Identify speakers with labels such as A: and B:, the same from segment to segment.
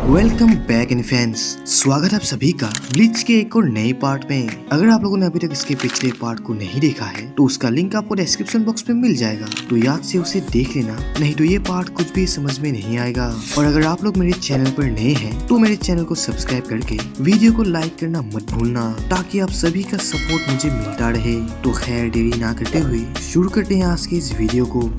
A: Welcome back in fans. स्वागत है आप सभी का ब्लीच के एक और नए पार्ट में। अगर आप लोगों ने अभी तक इसके पिछले पार्ट को नहीं देखा है तो उसका लिंक आपको डिस्क्रिप्शन बॉक्स में मिल जाएगा, तो याद से उसे देख लेना, नहीं तो ये पार्ट कुछ भी समझ में नहीं आएगा। और अगर आप लोग मेरे चैनल पर नए हैं तो मेरे चैनल को सब्सक्राइब करके वीडियो को लाइक करना मत भूलना, ताकि आप सभी का सपोर्ट मुझे मिलता रहे। तो खैर देरी ना करते हुए शुरू करते हैं आज की इस वीडियो को।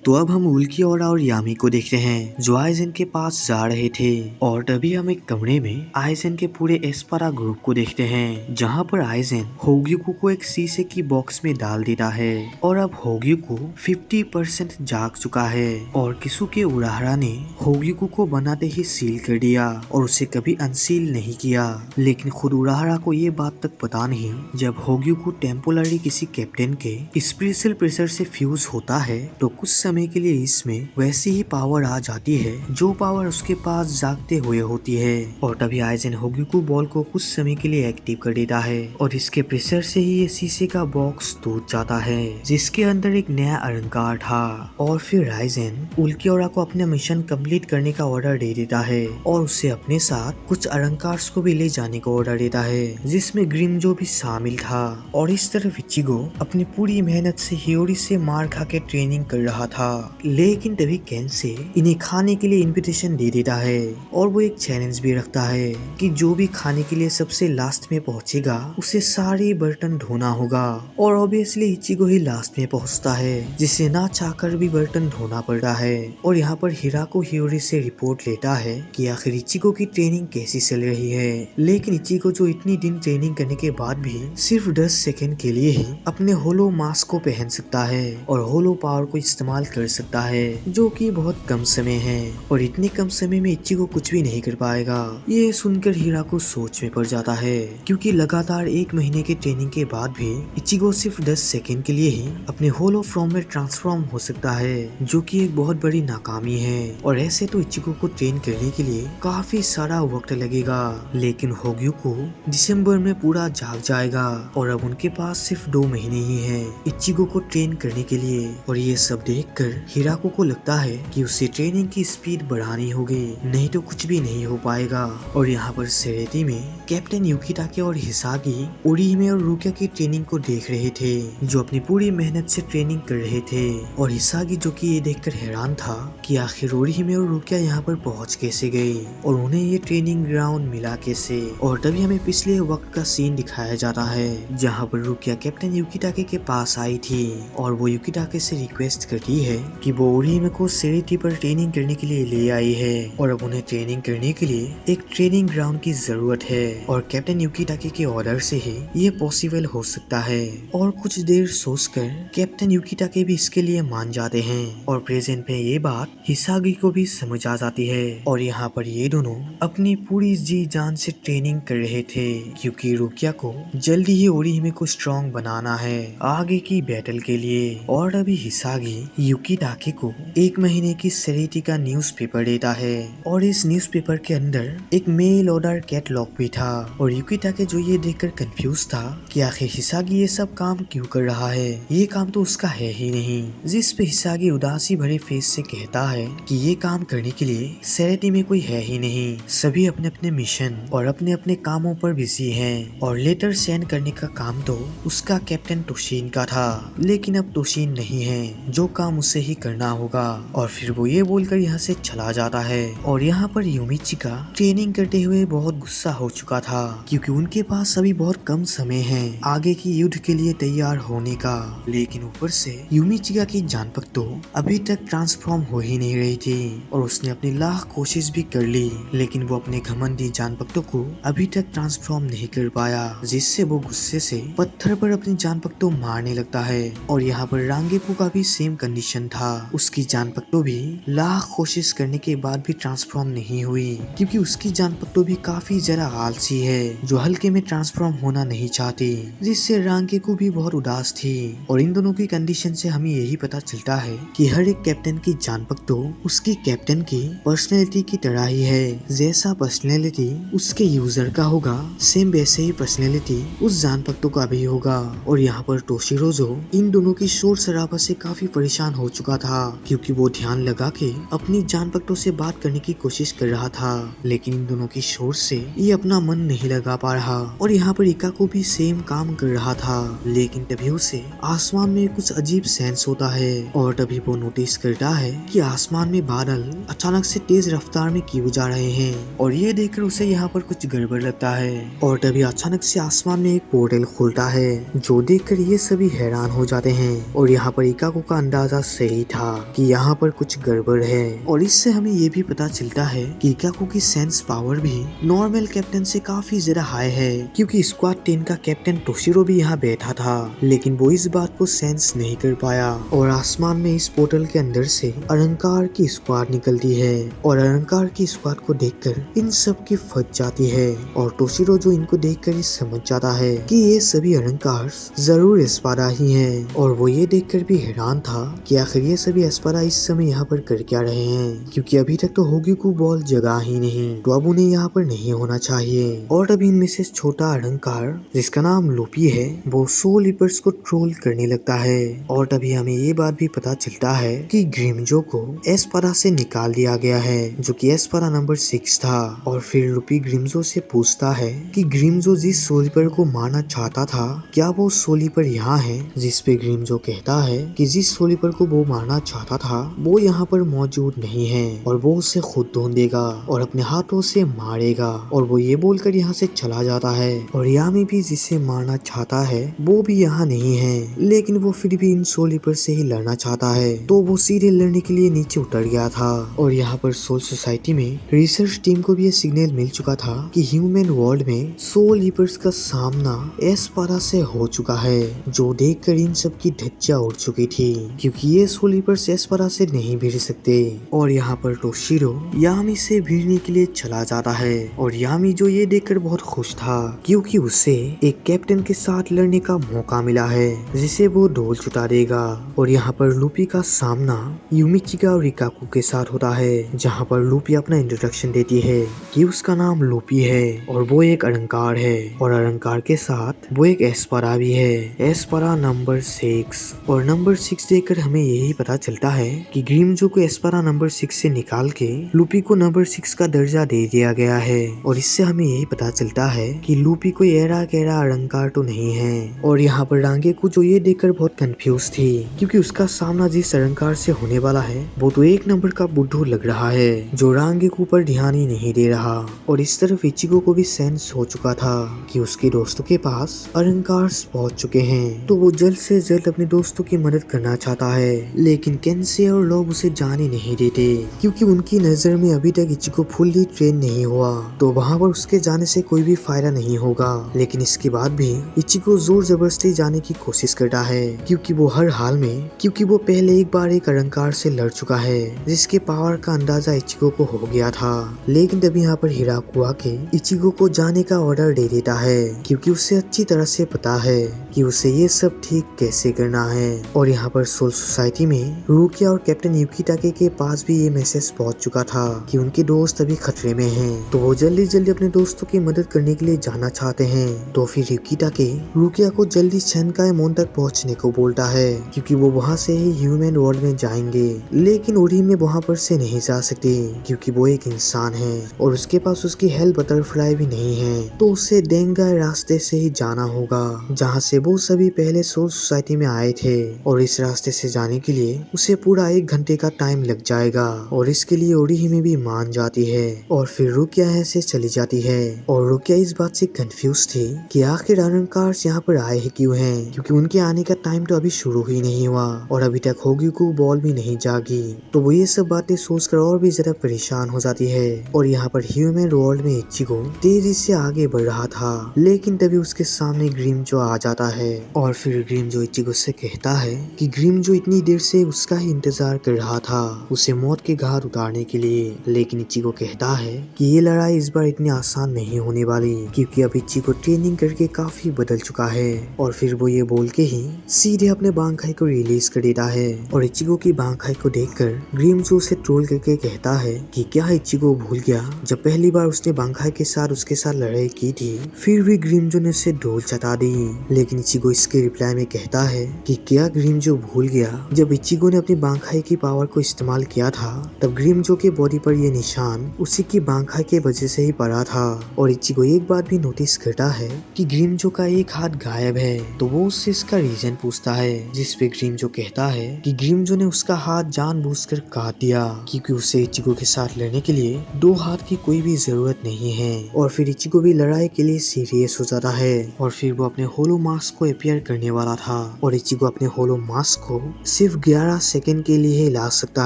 A: तो अब हम उल्की और यामी को देखते हैं जो आइजेन के पास जा रहे थे, और तभी हम एक कमरे में आइजेन के पूरे एस्पारा ग्रुप को देखते हैं, जहां पर आइजेन होग्युको को एक शीशे की बॉक्स में डाल देता है और अब होग्युको 50% जाग चुका है और किसुके उराहरा ने होग्युको को बनाते ही सील कर दिया और उसे कभी अनसील नहीं किया। लेकिन खुद उराहरा को ये बात तक पता नहीं, जब होग्युको टेम्पोररी किसी कैप्टन के स्पेशल प्रेशर से फ्यूज होता है तो कुछ समय के लिए इसमें वैसी ही पावर आ जाती है जो पावर उसके पास जागते हुए होती है। और तभी आइजेन होग्युको बॉल को कुछ समय के लिए एक्टिव कर देता है और इसके प्रेशर से ही ये शीशे का बॉक्स टूट जाता है, जिसके अंदर एक नया अलंकार था। और फिर आइजेन उल्कियोरा को अपने मिशन कंप्लीट करने का ऑर्डर दे देता है और उसे अपने साथ कुछ अलंकार को भी ले जाने का ऑर्डर देता है, जिसमें ग्रिमजो भी शामिल था। और इस तरफ इचिगो अपनी पूरी मेहनत से हियोरी से मार खा के ट्रेनिंग कर रहा था, लेकिन तभी केंसे इन्हें खाने के लिए इनविटेशन दे देता है और वो एक चैलेंज भी रखता है कि जो भी खाने के लिए सबसे लास्ट में पहुंचेगा उसे सारे बर्तन धोना होगा। और ऑब्वियसली इचिगो ही लास्ट में पहुंचता है, जिसे ना चाहकर भी बर्तन धोना पड़ता है। और यहाँ पर हिराको हियोरी से रिपोर्ट लेता है कि आखिर इचिगो की ट्रेनिंग कैसी चल रही है। लेकिन इचिगो जो इतनी दिन ट्रेनिंग करने के बाद भी सिर्फ 10 सेकंड के लिए ही अपने होलो मास्क को पहन सकता है और होलो पावर को इस्तेमाल कर सकता है, जो कि बहुत कम समय है। और इतने कम समय में इचिगो कुछ भी नहीं कर पाएगा। ये सुनकर हिराको सोच में पड़ जाता है, क्योंकि लगातार 1 महीने के ट्रेनिंग के बाद भी इचिगो सिर्फ 10 सेकंड के लिए ही अपने होलो फॉर्म में ट्रांसफॉर्म हो सकता है, जो कि एक बहुत बड़ी नाकामी है। और ऐसे तो इचिगो को ट्रेन करने के लिए काफी सारा वक्त लगेगा, लेकिन होग्युको दिसंबर में पूरा जाग जाएगा और अब उनके पास सिर्फ 2 महीने ही है इचिगो को ट्रेन करने के लिए। और ये सब देखकर हिराको को लगता है कि उसे ट्रेनिंग की स्पीड बढ़ानी होगी, नहीं तो कुछ भी नहीं हो पाएगा। और यहाँ पर सेरेती में कैप्टन युकिताके और हिसागी ओरिहिमे और रुकिया की ट्रेनिंग को देख रहे थे, जो अपनी पूरी मेहनत से ट्रेनिंग कर रहे थे। और हिसागी जो कि ये देखकर हैरान था कि आखिर ओरिहिमे और रुकिया यहाँ पर पहुँच कैसे गए और उन्हें ये ट्रेनिंग ग्राउंड मिला कैसे। और तभी हमें पिछले वक्त का सीन दिखाया जाता है, जहाँ पर रुकिया कैप्टन युकिताके के पास आई थी और वो युकिताके से रिक्वेस्ट करती है कि वो ओरिहिमे को सेरेती पर ट्रेनिंग करने के लिए ले आई है और अब उन्हें ट्रेनिंग करने के लिए एक ट्रेनिंग ग्राउंड की जरूरत है और कैप्टन युकिताके के ऑर्डर से ही ये पॉसिबल हो सकता है। और कुछ देर सोचकर कैप्टन युकिताके भी इसके लिए मान जाते हैं और प्रेजेंट में ये बात हिसागी को भी समझ आ जाती है। और यहाँ पर ये दोनों अपनी पूरी जी जान से ट्रेनिंग कर रहे थे, क्योंकि रुकिया को जल्दी ही ओरिहिमे को स्ट्रॉन्ग बनाना है आगे की बैटल के लिए। और अभी हिसागी युकिताके को 1 महीने की सेरेती का न्यूज़पेपर देता है और इस न्यूज़पेपर के अंदर एक मेल ऑर्डर कैटलॉग भी था। और युकिताके जो ये देखकर कंफ्यूज था कि आखिर हिसागी ये सब काम क्यों कर रहा है, ये काम तो उसका है ही नहीं। जिस पे हिसागी उदासी भरे फेस से कहता है कि ये काम करने के लिए सेरेती में कोई है ही नहीं, सभी अपने अपने मिशन और अपने अपने कामों पर बिजी हैं। और लेटर सेंड करने का काम तो उसका कैप्टन तोशिन का था, लेकिन अब तोशिन नहीं है, जो काम उसे ही करना होगा। और फिर वो ये बोलकर यहाँ से चला जाता है। और यहाँ पर युमिचिका ट्रेनिंग करते हुए बहुत गुस्सा हो चुका था, क्योंकि उनके पास अभी बहुत कम समय है आगे की युद्ध के लिए तैयार होने का। लेकिन ऊपर से युमिचिका की जानपक तो अभी तक ट्रांसफॉर्म हो ही नहीं रही थी और उसने अपनी लाख कोशिश भी कर ली, लेकिन वो अपने घमंडी जानपक्तों को अभी तक ट्रांसफॉर्म नहीं कर पाया, जिससे वो गुस्से से पत्थर पर अपनी जानपक्तों मारने लगता है। और यहाँ पर रांगेपू का भी सेम कंडीशन था, उसकी जानपक्तों भी लाख कोशिश करने के बाद भी ट्रांसफॉर्म नहीं हुई, क्योंकि उसकी जानपक्तों भी काफी जरा आलसी है, जो हल्के में ट्रांसफॉर्म होना नहीं चाहती, जिससे रांगेपू भी बहुत उदास थी। और इन दोनों की कंडीशन से हमें यही पता चलता है कि हर एक कैप्टन की जानपक्तों उसकी कैप्टन की पर्सनैलिटी की तरह ही है। जैसा पर्सनैलिटी उसके यूजर का होगा, सेम वैसे ही पर्सनैलिटी उस जानपक्तों का भी होगा। और यहाँ पर टोशिरोजो इन दोनों की शोर शराबा से काफी परेशान हो हो चुका था क्योंकि वो ध्यान लगा के अपनी जानपट्टों से बात करने की कोशिश कर रहा था, लेकिन इन दोनों की शोर से ये अपना मन नहीं लगा पा रहा। और यहाँ पर इका को भी सेम काम कर रहा था, लेकिन तभी उसे आसमान में कुछ अजीब सेंस होता है और तभी वो नोटिस करता है कि आसमान में बादल अचानक से तेज रफ्तार में क्यों जा रहे हैं। और ये देखकर उसे यहाँ पर कुछ गड़बड़ लगता है और तभी अचानक से आसमान में एक पोर्टल खुलता है, जो देखकर ये सभी हैरान हो जाते हैं। और यहाँ पर इकाको का अंदाजा सही था कि यहाँ पर कुछ गड़बड़ है। और इससे हमें ये भी पता चलता है कि इकाको की सेंस पावर भी नॉर्मल कैप्टन से काफी ज्यादा हाई है, क्योंकि स्क्वाड 10 का कैप्टन टोशिरो भी यहाँ बैठा था, लेकिन वो इस बात को सेंस नहीं कर पाया। और आसमान में इस पोर्टल के अंदर से अलंकार की स्क्वाड निकलती है और अलंकार की स्क्वाड को देखकर इन सब की फट जाती है। और टोशिरो जो इनको देखकर ये समझ जाता है कि ये सभी अलंकार जरूर एस्पारा ही हैं। और वो ये देखकर भी हैरान था कि आखिर ये सभी एस्पारा इस समय यहाँ पर कर क्या रहे हैं, क्योंकि अभी तक तो होगीकू बॉल जगा ही नहीं, तो अब उन्हें यहाँ पर नहीं होना चाहिए। और अभी इनमें से छोटा अलंकार जिसका नाम लूपी है, वो सोल रीपर्स को ट्रोल करने लगता है। और तभी हमें ये बात भी पता चलता है कि ग्रिमजो को एस्पारा से निकाल दिया गया है, जो कि एस्पारा नंबर 6 था। और फिर लूपी ग्रिमजो से पूछता है कि ग्रिमजो जिस सोल रीपर को मारना चाहता था, क्या वो सोल रीपर यहाँ है? जिस पे ग्रिमजो कहता है कि जिस सोल रीपर को वो मारना चाहता था वो यहाँ पर मौजूद नहीं है और वो उसे खुद ढूंढ देगा और अपने हाथों से मारेगा। और वो ये बोलकर यहाँ से चला जाता है। और यामी भी जिसे मारना चाहता है वो भी यहाँ नहीं है, लेकिन वो फिर भी इन सोल रीपर से ही लड़ना चाहता है, तो वो सीधे लड़ने के लिए नीचे उतर गया था। और यहाँ पर सोल सोसाइटी में रिसर्च टीम को भी ये सिग्नल मिल चुका था कि ह्यूमन वर्ल्ड में सोल रीपर्स का सामना एस्पारा से हो चुका है, जो देखकर इन सब की धज्जियां उड़ चुकी थी, क्योंकि ये सोल रीपर्स एस्पारा से नहीं भिड़ सकते। और यहाँ पर टोशिरो यामी से भिड़ने के लिए चला जाता है और यामी जो ये देखकर बहुत खुश था, क्योंकि उसे एक कैप्टन के साथ लड़ने का मौका मिला है जिसे वो ढोल छुटा देगा। और यहाँ पर लूपी का सामना यूमिचिका और रिकाकू के साथ होता है, जहाँ पर लूपी अपना इंट्रोडक्शन देती है कि उसका नाम लूपी है और वो एक अलंकार है, और अलंकार के साथ वो एक एस्पारा भी है, एस्पारा नंबर 6। और नंबर 6 देखकर हमें यही पता चलता है कि ग्रिमजो को एस्पारा नंबर 6 से निकाल के लूपी को नंबर 6 का दर्जा दे दिया गया है। और इससे हमें यही पता चलता है कि लूपी कोई एरा गहरा अलंकार तो नहीं है। और यहाँ पर रांगेकू जो ये देखकर बहुत कंफ्यूज थी, क्योंकि उसका सामना जिस अलंकार से होने वाला है वो तो एक नंबर का बुद्धू लग रहा है, जो रांगेकू पर ध्यान ही नहीं दे रहा। और इस तरफ इचिगो को भी सेंस हो चुका था कि उसके दोस्तों के पास अलंकार पहुंच चुके हैं, तो वो जल्द से जल्द अपने दोस्तों की मदद करना चाहता है, लेकिन केंसे और लोग उसे जाने नहीं देते, क्योंकि उनकी नजर में अभी तक इचिगो फुल्ली ट्रेन नहीं हुआ, तो वहाँ पर उसके जाने से कोई भी फायदा नहीं होगा। लेकिन इसके बाद भी इचिगो जोर जबरदस्ती जाने की कोशिश करता है, क्योंकि वो हर हाल में, क्योंकि वो पहले एक बार एक अलंकार से लड़ चुका है जिसके पावर का अंदाजा इचिगो को हो गया था। लेकिन तभी यहाँ पर हिराकू आके इचिगो को जाने का ऑर्डर दे देता है, क्योंकि उसे अच्छी तरह से पता है कि उसे ये सब ठीक कैसे करना है। और यहाँ पर सोल सोसाइटी में रुकिया और कैप्टन युकिटाके के पास भी ये मैसेज पहुंच चुका था कि उनके दोस्त अभी खतरे में हैं, तो वो जल्दी जल्दी अपने दोस्तों की मदद करने के लिए जाना चाहते हैं। तो फिर युकिटाके रुकिया को जल्दी शेनकाई मोन तक पहुंचने को बोलता है, क्योंकि वो वहाँ से ही ह्यूमन वर्ल्ड में जाएंगे, लेकिन ओरी में वहाँ पर से नहीं जा सकते, क्योंकि वो एक इंसान है और उसके पास उसकी हेल बटरफ्लाई भी नहीं है, तो उसे डेंगाई रास्ते से ही जाना होगा, जहाँ से वो सभी पहले सोल सोसाइटी में आए थे। और इस रास्ते से जाने के लिए उसे पूरा 1 घंटे का टाइम लग जाएगा, और इसके लिए ओरी में भी मान जाती है। और फिर रुकिया यहाँ से चली जाती है, और रुकिया इस बात से कंफ्यूज थी कि आखिर अलंकार यहाँ पर आए ही क्यों हैं, क्योंकि उनके आने का टाइम तो अभी शुरू ही नहीं हुआ और अभी तक होगीकू बॉल भी नहीं जागी। तो वो ये सब बातें सोचकर और भी ज्यादा परेशान हो जाती है। और यहाँ पर ह्यूमन वर्ल्ड में इचिगो तेजी से आगे बढ़ रहा था, लेकिन तभी उसके सामने ग्रिमजो आ जाता है। और फिर ग्रिमजो इचिगो से कहता है कि ग्रिमजो इतनी देर से उसका ही इंतजार कर रहा था, उसे मौत के घाट उतारने के लिए। लेकिन इचिगो कहता है कि ये लड़ाई इस बार इतनी आसान नहीं होने वाली, क्योंकि अब इचिगो ट्रेनिंग करके काफी बदल चुका है। और फिर वो ये बोल के ही सीधे अपने बांखाई को रिलीज कर देता है। और इचिगो की बांखाई को देखकर ग्रिमजो उसे ट्रोल करके कहता है कि क्या इचिगो भूल गया जब पहली बार उसने बांखाई के साथ उसके साथ लड़ाई की थी, फिर भी ग्रिमजो ने उसे ढोल चटा दी। लेकिन इचिगो इसके रिप्लाई में कहता है कि क्या ग्रिमजो भूल गया जब इचिगो ने अपनी बांखाई की पावर को इस्तेमाल किया था तब ग्रिमजो के बॉडी पर ये निशान उसी की बांखाई के वजह से ही पड़ा था। और इचिगो एक बात भी नोटिस करता है कि ग्रिमजो का एक हाथ गायब है, तो वो उससे इसका रीजन पूछता है, जिस पे ग्रिमजो कहता है कि ग्रिमजो ने उसका हाथ जानबूझकर काट दिया क्योंकि उसे इचिगो के साथ लड़ने के लिए दो हाथ की कोई भी जरूरत नहीं है। और फिर इचिगो भी लड़ाई के लिए सीरियस हो जाता है और फिर वो अपने होलो मास्क को अपीयर करने वाला था और इचिगो अपने होलो मास्क को सिर्फ 11 सेकंड के लिए ही ला सकता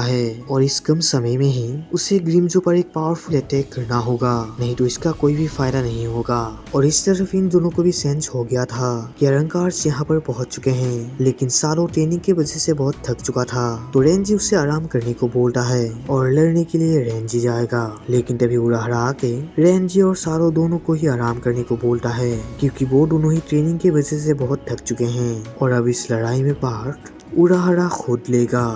A: है और इस कम समय में ही उसे ग्रिमजो पर एक पावरफुल अटैक करना होगा, नहीं तो इसका कोई भी फायदा नहीं होगा। और इस तरफ इन दोनों को भी सेंस हो गया था कि अरंकार्स यहाँ पर पहुंच चुके हैं, लेकिन सारो ट्रेनिंग की वजह से बहुत थक चुका था, तो रेंजी उसे आराम करने को बोलता है और लड़ने के लिए रेंजी जाएगा। लेकिन तभी उराहरा आके रेंजी और सारो दोनों को ही आराम करने को बोलता है क्योंकि वो दोनों ही ट्रेनिंग की वजह से बहुत थक चुके हैं और अब इस लड़ाई में पार्ट उराहरा खुद लेगा।